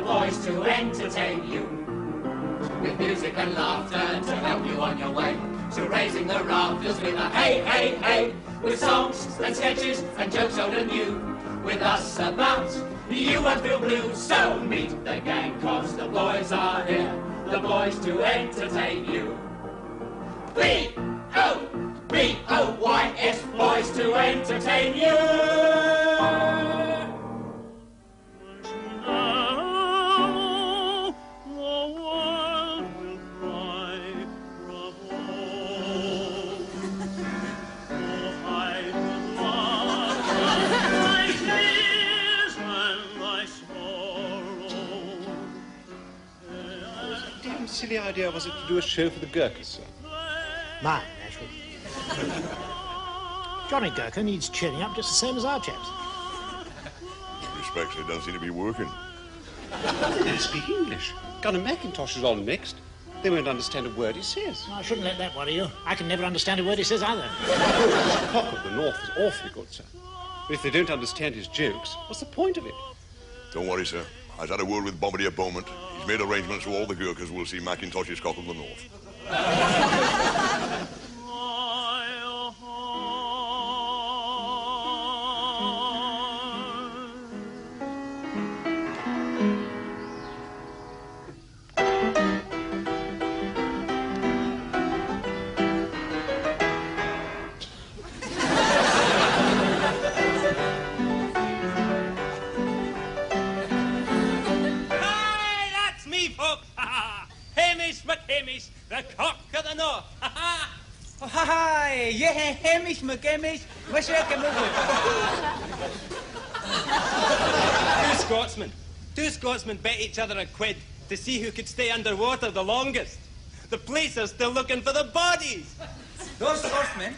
the boys to entertain you, with music and laughter to help you on your way. So raising the rafters with a hey, hey, hey, with songs and sketches and jokes old and new. With us about, you won't feel blue. So meet the gang, cause the boys are here, the boys to entertain you. B-O-B-O-Y-S, boys to entertain you. Silly idea was it to do a show for the Gurkhas, sir? Mine, naturally. Johnny Gurkha needs cheering up just the same as our chaps. Respects, it don't seem to be working. They don't speak English. Gunnar McIntosh is all mixed. They won't understand a word he says. I shouldn't let that worry you. I can never understand a word he says either. The Cock of the North is awfully good, sir. But if they don't understand his jokes, what's the point of it? Don't worry, sir. I've had a word with Bombardier Beaumont. He's made arrangements so all the Gurkhas will see Macintosh's Cock of the North. The Cock of the North. Oh, hi, yeah, Hamish McGamish. Wish I could move it. Two Scotsmen bet each other a quid to see who could stay underwater the longest. The police are still looking for the bodies. Those Scotsmen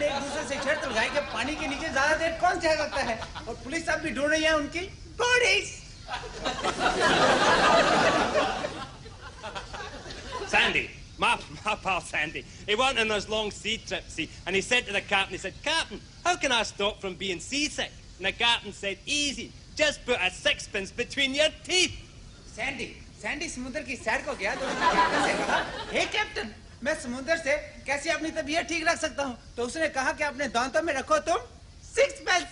एक दूसरे से शर्त लगाए कि पानी के नीचे ज़्यादा देर कौन जा सकता है और पुलिस अब भी ढूंढ रही है उनकी bodies. Sandy, my pal Sandy, he went on those long sea trips, see, and he said to the captain, he said, Captain, how can I stop from being seasick? And the captain said, easy, just put a sixpence between your teeth. Sandy समुद्र की सैर को गया तो उसने captain से कहा, हे captain, मैं समुद्र से कैसे अपनी तबीयत ठीक रख सकता हूँ? तो उसने कहा कि अपने दांतों में रखो तुम sixpence.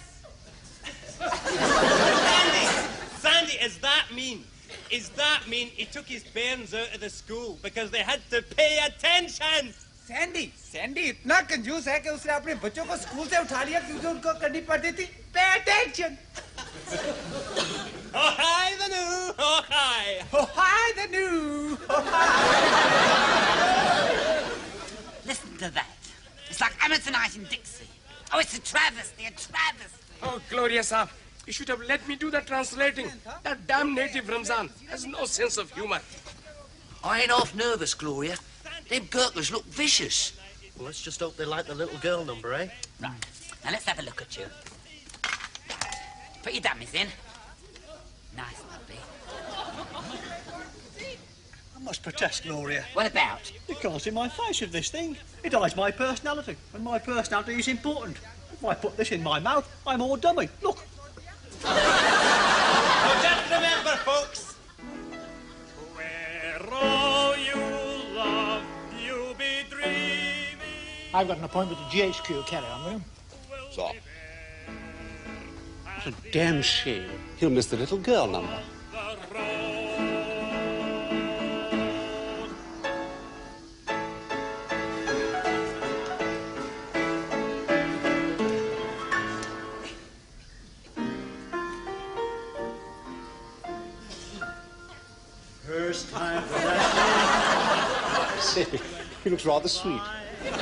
Sandy, is that mean? Is that mean he took his parents out of the school because they had to pay attention? Sandy इतना कंजूस है कि उसने अपने बच्चों को स्कूल से उठा लिया क्योंकि उनको करनी पड़ती थी pay attention. Oh hi the new, oh hi. Oh hi the new, oh hi. Listen to that. It's like Amazonite in Dixie. Oh, it's a travesty, a travesty. Oh, Gloria, sir. You should have let me do the translating. That damn native Ramzan has no sense of humor. I ain't half nervous, Gloria. Them Gurkhas look vicious. Well, let's just hope they like the little girl number, eh? Right. Now, let's have a look at you. Put your dummies in. Nice, lovely. I must protest, Gloria. What about? You can't see my face with this thing. It hides my personality, and my personality is important. If I put this in my mouth, I'm all dummy. Look. So just remember, folks. Where all you love, you be dreaming. I've got an appointment at GHQ. Carry on, will you? So. What a damn shame. He'll miss the little girl number. First time for that. Say, he looks rather sweet. I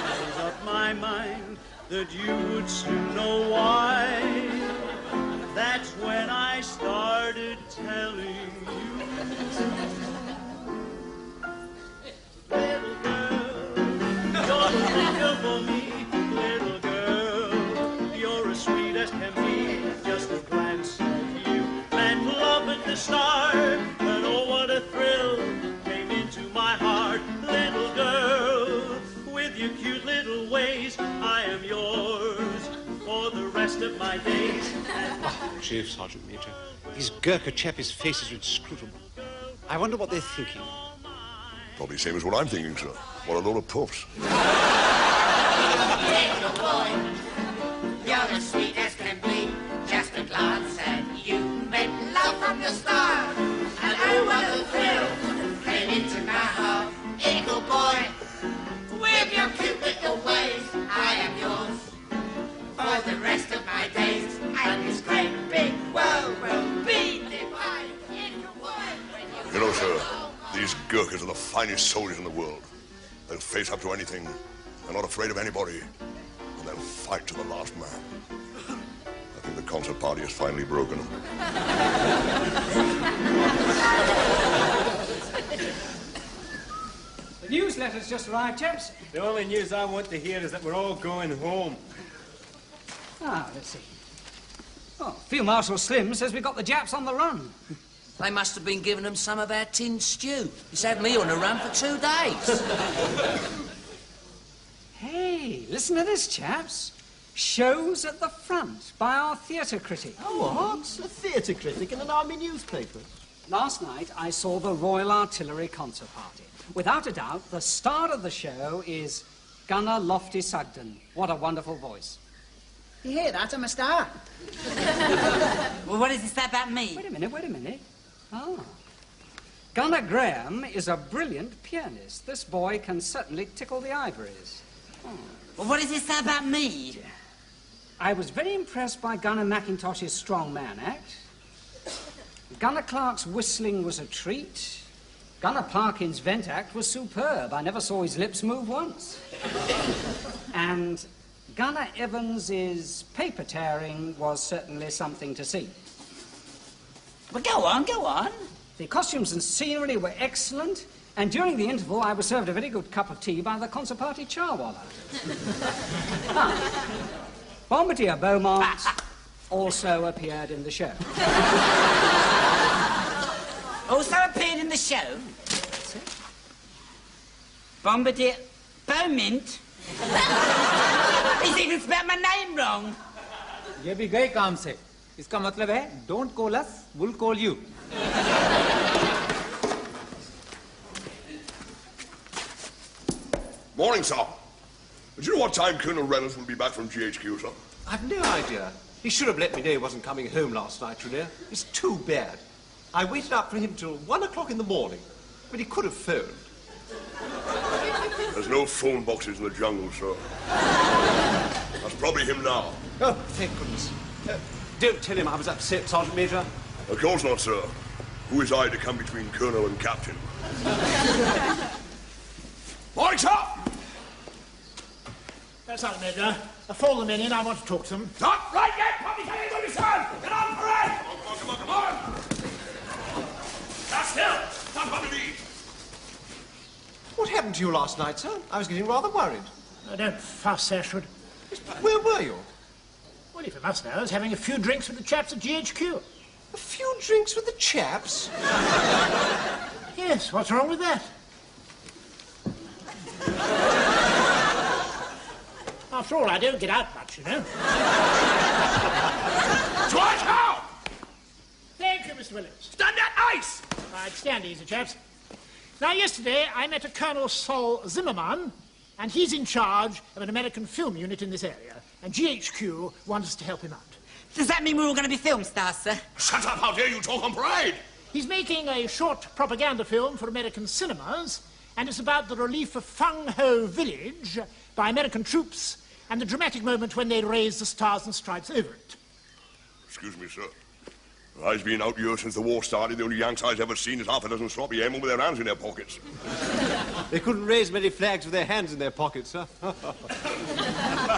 made up my mind that you would soon know why. That's when I started telling you. Little girl, you're unthinkable me. Little girl, you're as sweet as can be. Just a glance of you meant love at the start. And oh, what a thrill came into my heart. Little girl, with your cute little ways, I am yours. of my days. Oh, Chief Sergeant Major. These Gurkha chappies' faces are inscrutable. I wonder what they're thinking. Probably the same as what I'm thinking, sir. What a load of puffs. Little boy, you're as sweet as can be. Just a glance at you meant love from the start. And oh, what a thrill came into my heart. Eagle boy, with your cute little ways, I am yours for the rest of my days. And this great big world will be divided. Eagle boy, when You know, sir, these Gurkhas are the finest soldiers in the world. They'll face up to anything. They're not afraid of anybody. And they'll fight to the last man. I think the concert party has finally broken them. The newsletter's just arrived, chaps. The only news I want to hear is that we're all going home. Ah, let's see. Oh, Field Marshal Slim says we got the Japs on the run. They must have been giving them some of our tinned stew. It's had me on the run for 2 days. Hey, listen to this, chaps. Shows at the front by our theatre critic. Oh, what? A theatre critic in an army newspaper? Last night, I saw the Royal Artillery concert party. Without a doubt, the star of the show is Gunner Lofty Sugden. What a wonderful voice. You hear that? I'm a star. Well, what does it say about me? Wait a minute. Ah. Gunner Graham is a brilliant pianist. This boy can certainly tickle the ivories. Oh. Well, what does it say about me? I was very impressed by Gunner McIntosh's strong man act. Gunner Clark's whistling was a treat. Gunner Parkin's vent act was superb. I never saw his lips move once. And Gunner Evans's paper tearing was certainly something to see. Well, go on. The costumes and scenery were excellent, and during the interval I was served a very good cup of tea by the concert party charwalla. Bombardier Beaumont also appeared in the show. Also appeared in the show? Bombardier Beaumont? He's even spelled my name wrong. ये भी गए काम से. इसका मतलब है, don't call us, we'll call you. Morning, sir. Do you know what time Colonel Reynolds will be back from GHQ, sir? I've no idea. He should have let me know he wasn't coming home last night, you know. It's too bad. I waited up for him till 1 o'clock in the morning, but he could have phoned. There's no phone boxes in the jungle, sir. That's probably him now. Oh, thank goodness. Don't tell him I was upset, Sergeant Major. Of course not, sir. Who is I to come between Colonel and Captain? Morning, sir! Sergeant Major, fall them in. I want to talk to them. Not right yet! Probably coming to me, son! Get on, parade! Come on! Now still! Not what to be! What happened to you last night, sir? I was getting rather worried. Don't fuss, Ashford. Where were you? Well, if you must know, I was having a few drinks with the chaps at GHQ. A few drinks with the chaps? Yes, what's wrong with that? After all, I don't get out much, you know. George, how? Thank you, Mr. Williams. Stand that ice! Right, stand easy, chaps. Now, yesterday, I met a Colonel Sol Zimmerman, and he's in charge of an American film unit in this area, and GHQ wants us to help him out. Does that mean we're all going to be film stars, sir? Shut up! How dare you talk on parade! He's making a short propaganda film for American cinemas, and it's about the relief of Fung Ho village by American troops and the dramatic moment when they raise the Stars and Stripes over it. Excuse me, sir. I've been out here since the war started. The only Yanks I've ever seen is half a dozen sloppy airmen with their hands in their pockets. They couldn't raise many flags with their hands in their pockets, sir.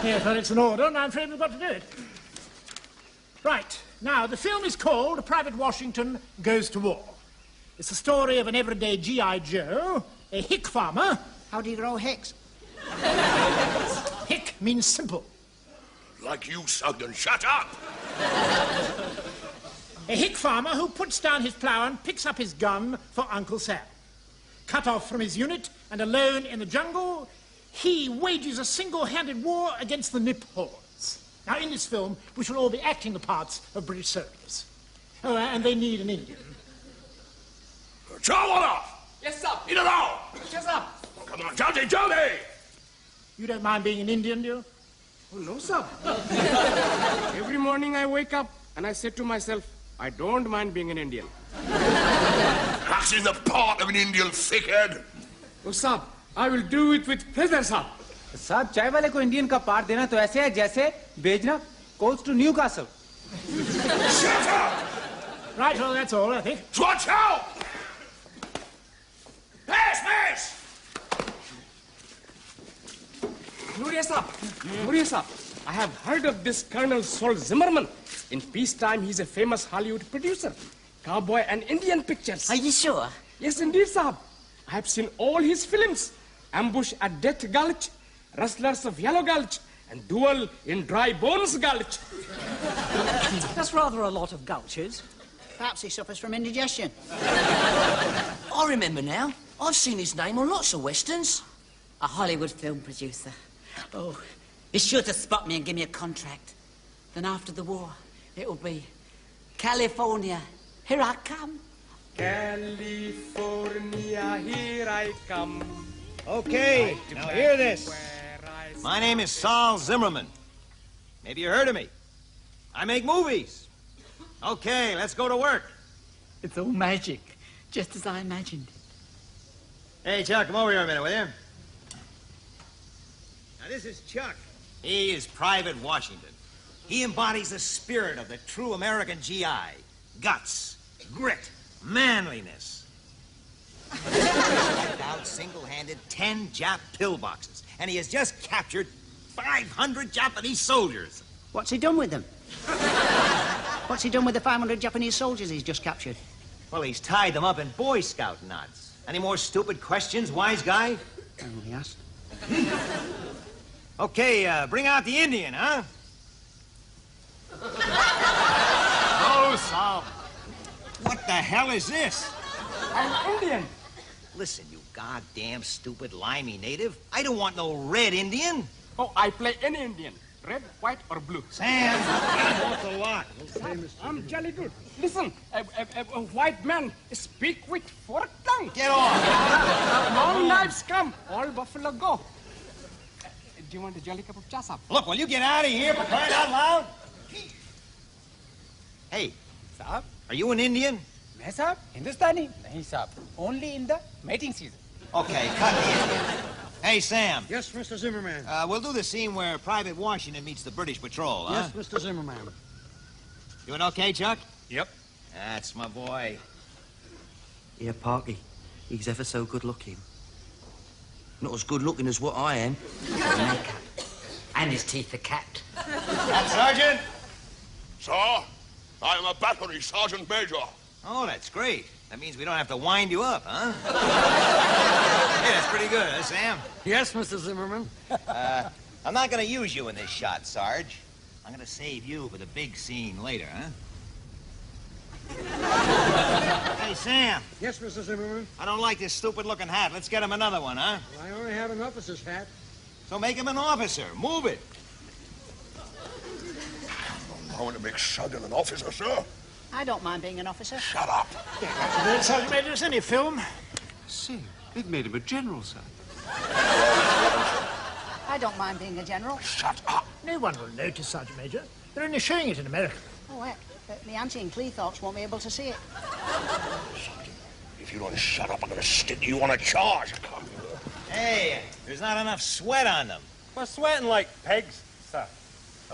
Yes, well, it's an order, and I'm afraid we've got to do it. Right. Now, the film is called Private Washington Goes to War. It's the story of an everyday G.I. Joe, a hick farmer. How do you grow hicks? Hick means simple. Like you, Sugden. Shut up! A hick farmer who puts down his plough and picks up his gun for Uncle Sam. Cut off from his unit and alone in the jungle, he wages a single-handed war against the Nip hordes. Now, in this film, we shall all be acting the parts of British soldiers. Oh, and they need an Indian. Chavara! Yes, sir. Idaro! Yes, sir. Come on, Jaldi, Jaldi! You don't mind being an Indian, do you? Oh, no, sir. Every morning I wake up and I say to myself, I don't mind being an Indian. That's in the part of an Indian thickhead. Oh, sir, I will do it with pleasure, sir. साहब चाय वाले को Indian का part देना तो ऐसे है जैसे भेजना coach to Newcastle. Shut up! Right, well, that's all, I think. Watch out! Pass! Glorious, sir. Glorious, sir. I have heard of this Colonel Saul Zimmerman. In peacetime, he's a famous Hollywood producer. Cowboy and Indian pictures. Are you sure? Yes, indeed, sir. I have seen all his films. Ambush at Death Gulch, Rustlers of Yellow Gulch, and Duel in Dry Bones Gulch. That's rather a lot of gulches. Perhaps he suffers from indigestion. I remember now. I've seen his name on lots of westerns. A Hollywood film producer. Oh, be sure to spot me and give me a contract. Then after the war, it'll be California, here I come. California, here I come. Okay, now hear this. My name is Saul Zimmerman. Maybe you heard of me. I make movies. Okay, let's go to work. It's all magic, just as I imagined. Hey, Chuck, come over here a minute, will you? Now, this is Chuck. He is Private Washington. He embodies the spirit of the true American GI. Guts, grit, manliness. Wiped out single-handed 10 Jap pillboxes, and he has just captured 500 Japanese soldiers. What's he done with them? What's he done with the 500 Japanese soldiers he's just captured? Well, he's tied them up in Boy Scout knots. Any more stupid questions, wise guy? I only asked. Okay, bring out the Indian, huh? Oh, Saab. What the hell is this? I'm Indian. Listen, you goddamn stupid limey native. I don't want no red Indian. Oh, I play any Indian. Red, white, or blue. Sam, that's a lot. I'm jolly good. Listen, a white man speak with fork tongue. Get off. Long knives come, all buffalo go. Do you want a jolly cup of cha, Saab? Look, will you get out of here for crying out loud? Hey, साहब, are you an Indian? मैं साहब हिंदुस्तानी नहीं साहब. Only in the mating season. Okay, cut the Indian. Hey, Sam. Yes, Mr. Zimmerman. We'll do the scene where Private Washington meets the British patrol, huh? Yes, Mr. Zimmerman. Doing okay, Chuck? Yep. That's my boy. Yeah, Parky. He's ever so good looking. Not as good looking as what I am. Makeup. And his teeth are capped. That Sergeant? Sir, I am a battery sergeant major. Oh, that's great. That means we don't have to wind you up, huh? Hey, that's pretty good, huh, Sam? Yes, Mr. Zimmerman. I'm not going to use you in this shot, Sarge. I'm going to save you for the big scene later, huh? Hey, Sam. Yes, Mr. Zimmerman. I don't like this stupid-looking hat. Let's get him another one, huh? I only have an officer's hat. So make him an officer. Move it. I want to make Sergeant an officer, sir. I don't mind being an officer. Shut up. Sergeant Major, it's only a film. See, they've made him a general, sir. I don't mind being a general. Shut up. No one will notice, Sergeant Major. They're only showing it in America. Oh, heck. My auntie in Cleethorpes won't be able to see it. If you don't shut up, I'm going to stick you on a charge. Hey, there's not enough sweat on them. We're sweating like pigs, sir.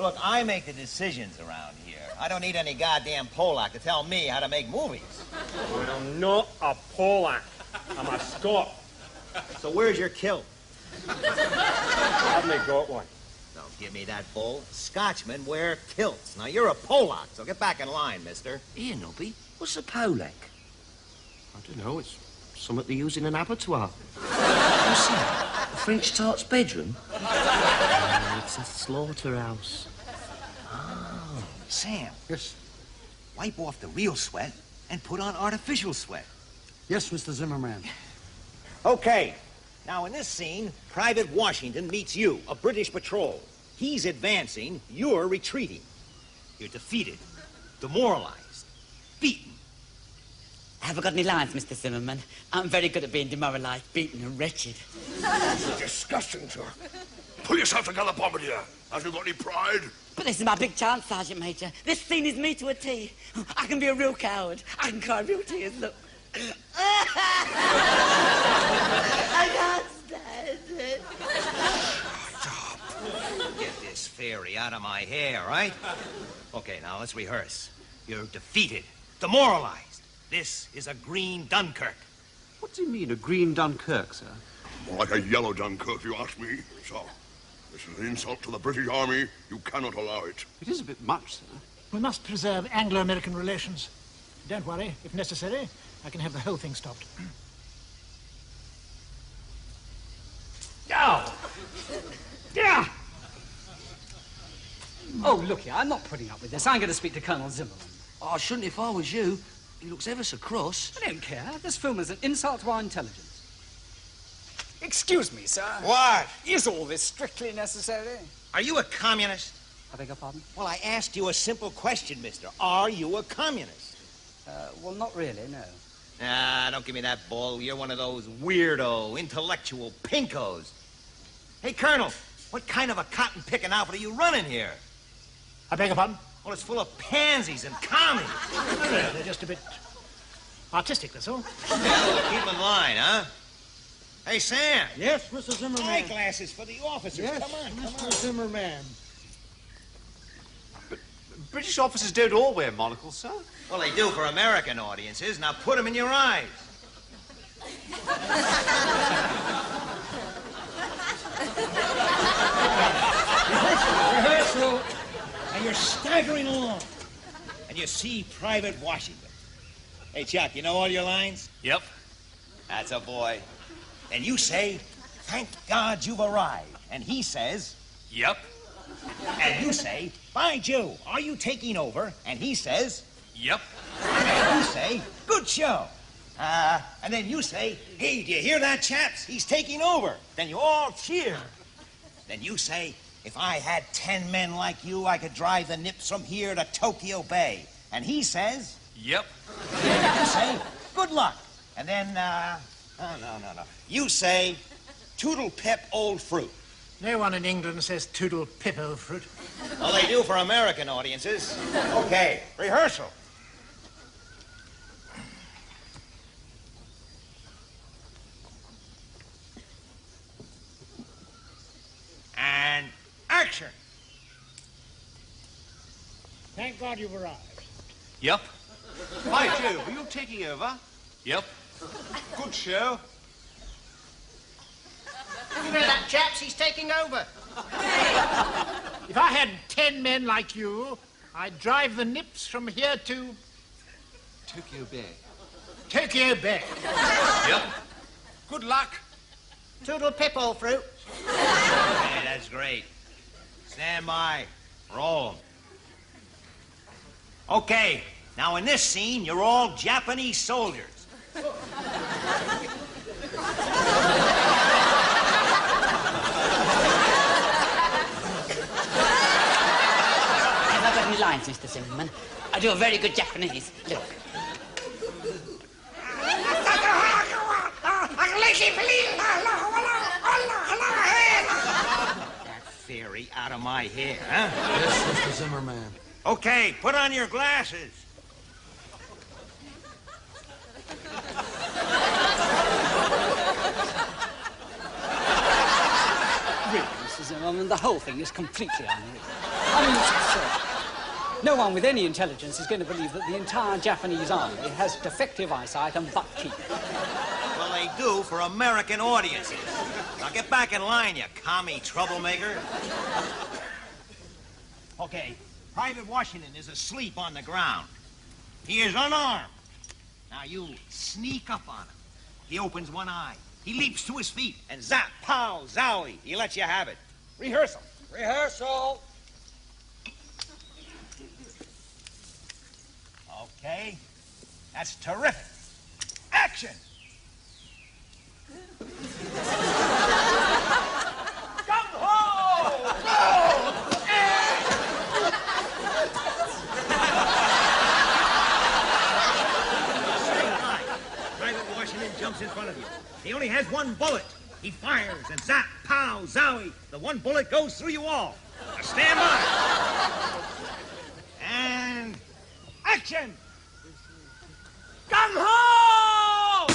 Look, I make the decisions around here. I don't need any goddamn Polak to tell me how to make movies. Well, I'm not a Polak. I'm a Scot. So where's your kilt? Haven't got one. Don't give me that bull. Scotchmen wear kilts. Now, you're a Polak, so get back in line, mister. Here, Nobby. What's a Polak? I don't know. It's something they use in an abattoir. What's that? A French tart's bedroom? Oh, it's a slaughterhouse. Oh, Sam. Yes. Wipe off the real sweat and put on artificial sweat. Yes, Mr. Zimmerman. Okay. Now, in this scene, Private Washington meets you, a British patrol. He's advancing, you're retreating. You're defeated, demoralized, beaten. Have I got any lines, Mr. Zimmerman? I'm very good at being demoralized, beaten, and wretched. Disgusting, sir. Pull yourself together, Bombardier. Have you got any pride? But this is my big chance, Sergeant Major. This scene is me to a T. I can be a real coward. I can cry real tears, look. I can't stand it. Get this fairy out of my hair, right? Okay, now let's rehearse. You're defeated, demoralized. This is a green Dunkirk. What do you mean, a green Dunkirk, sir? More like a yellow Dunkirk, if you ask me. So, this is an insult to the British Army. You cannot allow it. It is a bit much, sir. We must preserve Anglo-American relations. Don't worry. If necessary, I can have the whole thing stopped. Oh! Yeah! Oh, look here, I'm not putting up with this. I'm going to speak to Colonel Zimmerman. Oh, I shouldn't if I was you. He looks ever so cross. I don't care. This film is an insult to our intelligence. Excuse me, sir. What? Is all this strictly necessary? Are you a communist? I beg your pardon? Well, I asked you a simple question, mister. Are you a communist? Well, not really, no. Ah, don't give me that bull. You're one of those weirdo, intellectual pinkos. Hey, Colonel, what kind of a cotton-picking outfit are you running here? I beg your pardon? Well, it's full of pansies and commies. They're just a bit artistic, that's all. Yeah, keep in line, huh? Hey, Sam. Yes, Mr. Zimmerman. Eyeglasses for the officers. Yes, Come on, come Mr. on. Zimmerman. British officers don't all wear monocles, sir. Well, they do for American audiences. Now put them in your eyes. Rehearsal. And you're staggering along. And you see Private Washington. Hey, Chuck, you know all your lines? Yep. That's a boy. And you say, thank God you've arrived. And he says, Yep. and you say, by Joe, are you taking over? And he says, Yep. and you say, good show. And then you say, hey, do you hear that, chaps? He's taking over. Then you all cheer. Then you say, if I had 10 men like you, I could drive the Nips from here to Tokyo Bay. And he says, Yep. and you say, good luck. And then, no. You say, toodle pip old fruit. No one in England says toodle pip old fruit. Well, they do for American audiences. Okay, rehearsal. And action. Thank God you've arrived. Yep. By Jove, are you taking over? Yep. Good show. You know that, chaps? He's taking over. If I had 10 men like you, I'd drive the Nips from here to Tokyo Bay. Tokyo Bay. Yep. Good luck. Toodle pip, old fruit. Hey, that's great. Stand by. Roll. Okay, now in this scene, you're all Japanese soldiers. Have I got any lines, Mr. Zimmerman? I do a very good Japanese. Look. That fairy out of my hair, huh? Yes, Mr. Zimmerman. Okay, put on your glasses. Really, Mr. Zimmerman, the whole thing is completely unreal. I mean, it's absurd. No one with any intelligence is going to believe that the entire Japanese army has defective eyesight and butt teeth. Well, they do for American audiences. Now get back in line, you commie troublemaker. Okay, Private Washington is asleep on the ground. He is unarmed. Now you sneak up on him. He opens one eye. He leaps to his feet, and zap, pow, zowie, he lets you have it. Rehearsal. Rehearsal. Okay, that's terrific. Action! Gung-ho! Go! chaps in front of you. He only has one bullet. He fires and zap, pow, zowie. The one bullet goes through you all. Now stand by. And action! Gung ho!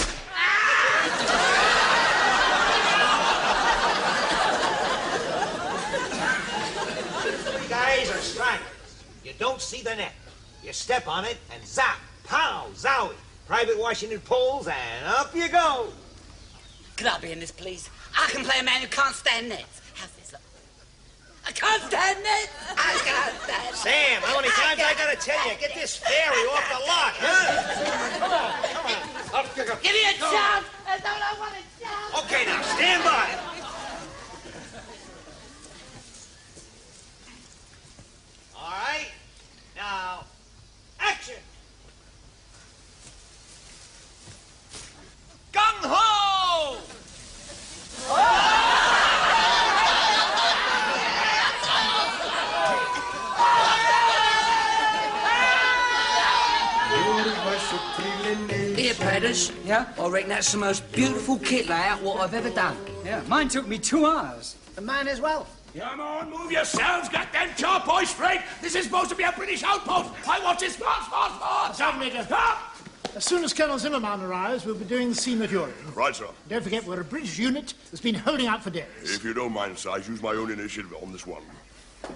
You guys are stragglers. You don't see the net. You step on it and zap, pow, zowie. Private Washington pulls and up you go. Could I be in this, please? I can play a man who can't stand nets. How's this look? I can't stand nets. I can't stand Sam, how many times I gotta tell you, get this fairy off the lot, huh? Come on. Up you go. Give me a chance. I don't want a chance. Okay, now, stand by. All right. Now, action. Gung-ho! Here, Padders. Yeah? I reckon that's the most beautiful kit layout what I've ever done. Yeah, mine took me 2 hours. And mine as well. Come on, move yourselves. Get them chop boys straight. This is supposed to be a British outpost. I want this fast. Sergeant Major. As soon as Colonel Zimmerman arrives, we'll be doing the scene that you're in. Right, sir. Don't forget, we're a British unit that's been holding out for days. If you don't mind, sir, I use my own initiative on this one.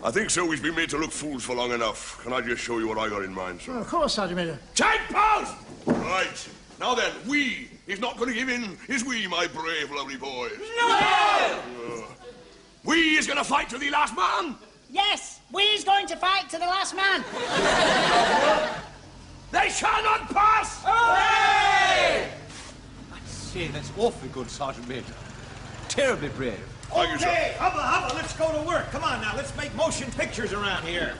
I think so. We've been made to look fools for long enough. Can I just show you what I got in mind, sir? Well, of course, Sergeant Major. Take post! Right. Now then, we is not going to give in, is we, my brave, lovely boys? No! We is going to fight to the last man. Yes, we's going to fight to the last man. They shall not pass! I say, that's awfully good, Sergeant Major. Terribly brave. Okay, hubba, let's go to work. Come on now, let's make motion pictures around here.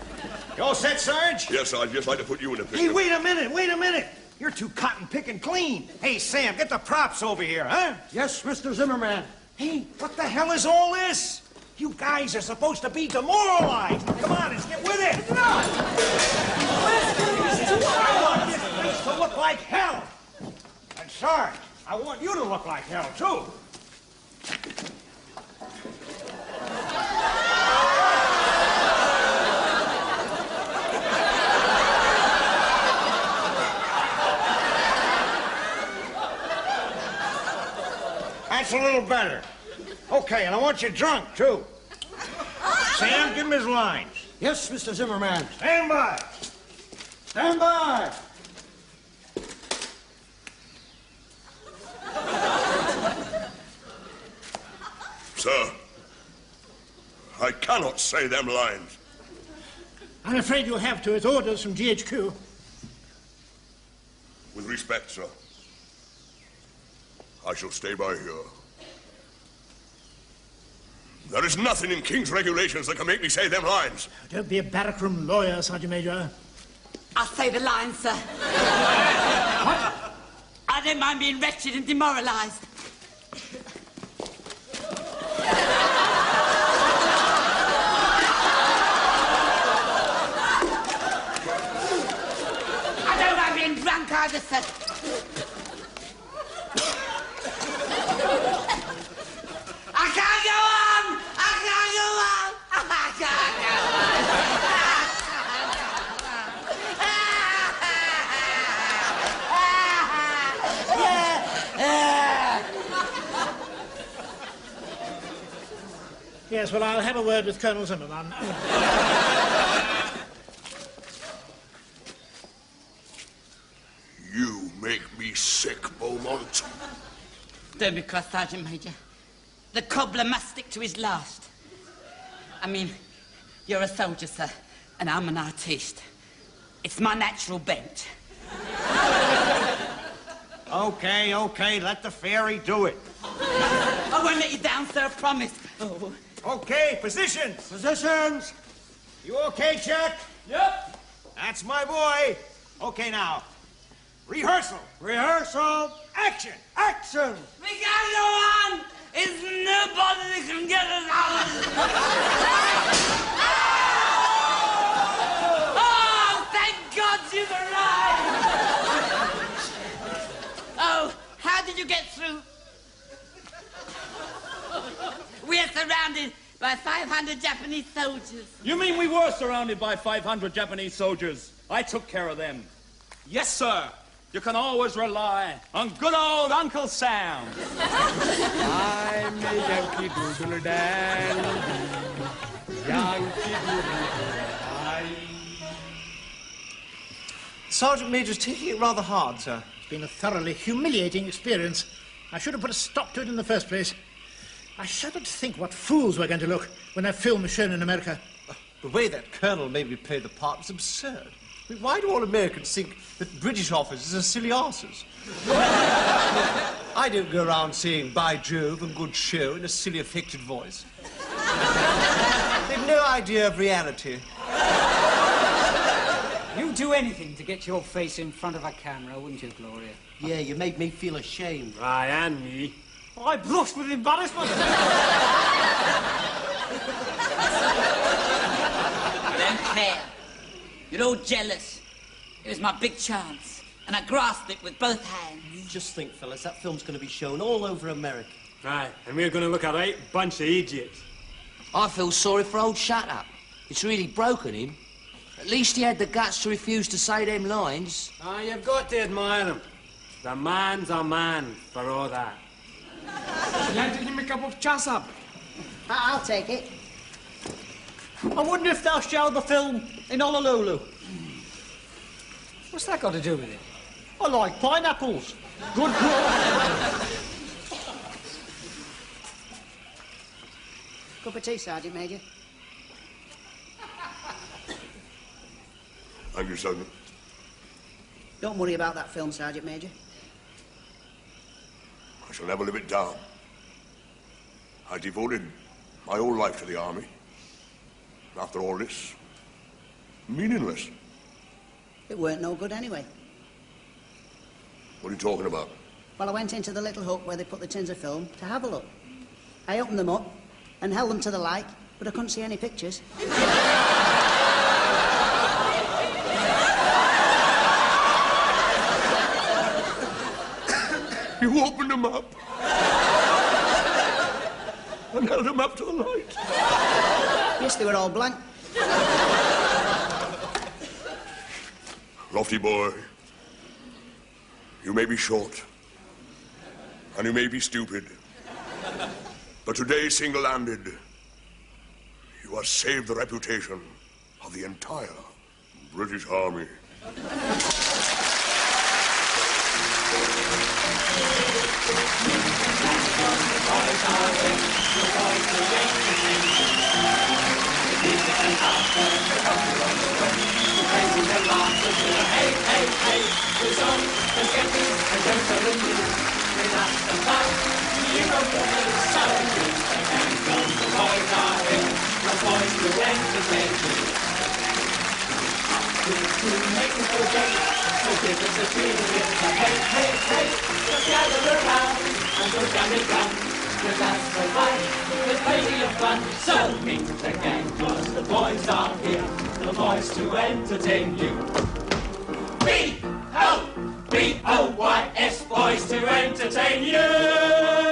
You all set, Sarge? Yes, I'd just like to put you in a picture. Hey, wait a minute. You're too cotton-picking clean. Hey, Sam, get the props over here, huh? Yes, Mr. Zimmerman. Hey, what the hell is all this? You guys are supposed to be demoralized. Come on, let's get with it. I want this place to look like hell. And Sarge, I want you to look like hell, too. That's a little better. Okay, and I want you drunk, too. Sam, give him his lines. Yes, Mr. Zimmerman. Stand by. Stand by. Sir, I cannot say them lines. I'm afraid you'll have to. It's orders from GHQ. With respect, sir, I shall stay by here. There is nothing in King's regulations that can make me say them lines. Don't be a barrackroom lawyer, Sergeant Major. I'll say the line, sir. I don't mind being wretched and demoralised. I don't mind being drunk either, sir. I can't go on! I can't go on! I can't go Yes, well, I'll have a word with Colonel Zimmerman. You make me sick, Beaumont. Don't be cross, Sergeant Major. The cobbler must stick to his last. I mean, you're a soldier, sir, and I'm an artiste. It's my natural bent. Okay, let the fairy do it. I won't let you down, sir, I promise. Oh. Okay, positions. Positions. You okay, Chuck? Yep. That's my boy. Okay, now. Rehearsal. Rehearsal. Action. Action. We gotta go on! It's nobody that can get us out of this. Oh, thank God you've arrived! Oh, how did you get through? We are surrounded by 500 Japanese soldiers. You mean we were surrounded by 500 Japanese soldiers? I took care of them. Yes, sir. You can always rely on good old Uncle Sam. I'm a Yankee Doodle Dandy. Yankee Doodle. Sergeant Major's taking it rather hard, sir. It's been a thoroughly humiliating experience. I should have put a stop to it in the first place. I shudder to think what fools we're going to look when that film is shown in America. The way that colonel made me play the part was absurd. I mean, why do all Americans think that British officers are silly arses? I don't go around saying, by Jove, and good show in a silly, affected voice. They've no idea of reality. You'd do anything to get your face in front of a camera, wouldn't you, Gloria? Yeah, you made me feel ashamed. Aye, and me. I blushed with embarrassment. I don't care. You're all jealous. It was my big chance, and I grasped it with both hands. Just think, fellas, that film's going to be shown all over America. Aye, and we're going to look a right bunch of idiots. I feel sorry for old Shut Up. It's really broken him. At least he had the guts to refuse to say them lines. Ah, you've got to admire him. The man's a man, for all that. Let him a cup of chasab. I'll take it. I wonder if they'll show the film in Honolulu. What's that got to do with it? I like pineapples. Good Cup of tea, Sergeant Major. Thank you, Sergeant. Don't worry about that film, Sergeant Major. I shall never live it down. I devoted my whole life to the army. After all this, meaningless. It weren't no good anyway. What are you talking about? Well, I went into the little hut where they put the tins of film to have a look. I opened them up and held them to the light, but I couldn't see any pictures. You opened them up and held them up to the light. Yes, they were all blank. Lofty boy, you may be short and you may be stupid, but today, single-handed, you have saved the reputation of the entire British Army. Hey, hey, hey, the song is getting and don't tell them you. We're not the fun. You know the so good. And come, the boys are here. The boys will entertain you. To make us forget, so give us a cheer. Hey, hey, hey, just gather around and go down and down. Cause that's the fight, there's plenty of fun. So meet the gang, cause the boys are here. The boys to entertain you. B-O-B-O-Y-S, boys to entertain you.